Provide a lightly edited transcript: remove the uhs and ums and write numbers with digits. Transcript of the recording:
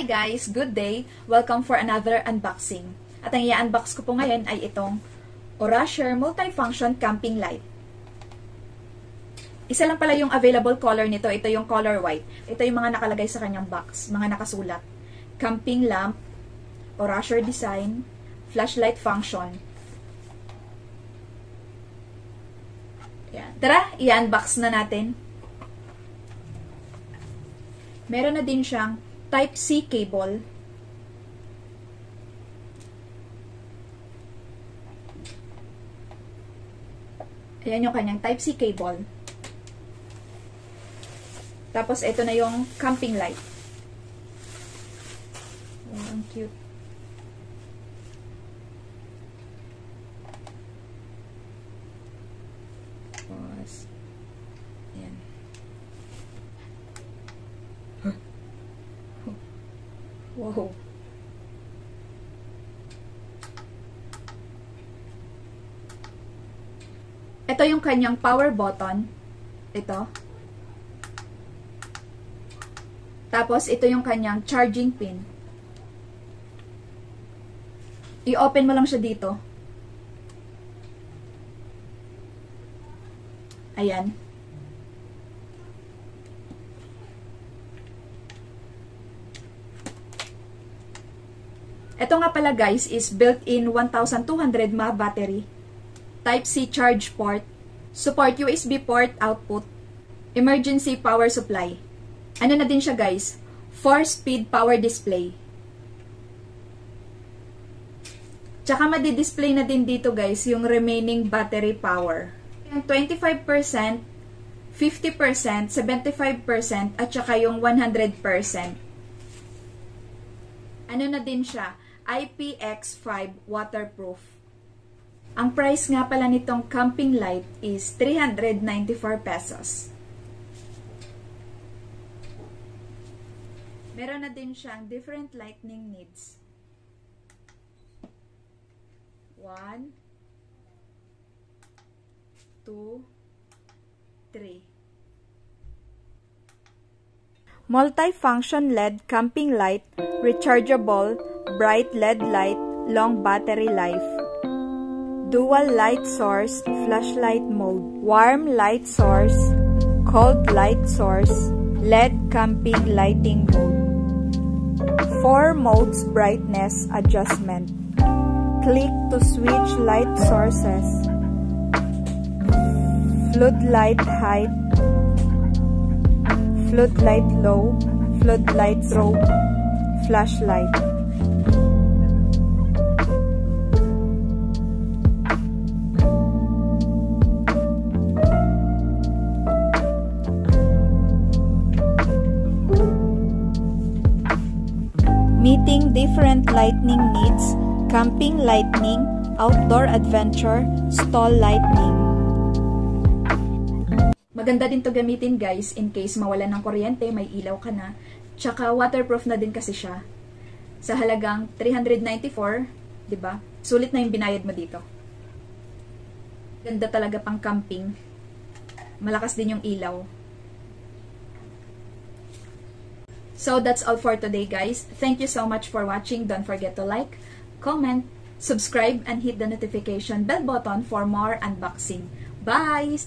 Hi guys! Good day! Welcome for another unboxing. At ang i-unbox ko po ngayon ay itong Orasher Multifunction Camping Light. Isa lang pala yung available color nito. Ito yung color white. Ito yung mga nakalagay sa kanyang box. Mga nakasulat. Camping lamp, Orasher design, flashlight function. Yan. Tara, i-unbox na natin. Meron na din siyang Type-C cable. Ayan yung kanyang Type-C cable. Tapos, ito na yung camping light. Oh, ang cute. Tapos, ayan. Wow. Ito yung kanyang power button. Ito. Tapos, ito yung kanyang charging pin. I-open mo lang siya dito. Ayan. Ito nga pala guys is built-in 1200 mAh battery, Type-C charge port, support USB port output, emergency power supply. Ano na din siya guys? 4-speed power display. Tsaka madi-display na din dito guys yung remaining battery power. Yung 25%, 50%, 75% at tsaka yung 100%. Ano na din siya? IPX5 waterproof. Ang price nga pala nitong camping light is 394 pesos. Meron na din siyang different lighting needs. 1, 2, 3. Multi-function LED camping light, rechargeable, bright LED light, long battery life. Dual light source, flashlight mode, warm light source, cold light source, LED camping lighting mode. 4 modes brightness adjustment. Click to switch light sources. Floodlight height, floodlight low, floodlight low, flashlight. Meeting different lighting needs, camping lighting, outdoor adventure, stall lighting. Maganda din to gamitin guys in case mawalan ng kuryente, may ilaw ka na. Tsaka waterproof na din kasi siya. Sa halagang 394, 'di ba? Sulit na yung binayad mo dito. Ganda talaga pang camping. Malakas din yung ilaw. So that's all for today guys. Thank you so much for watching. Don't forget to like, comment, subscribe, and hit the notification bell button for more unboxing. Bye!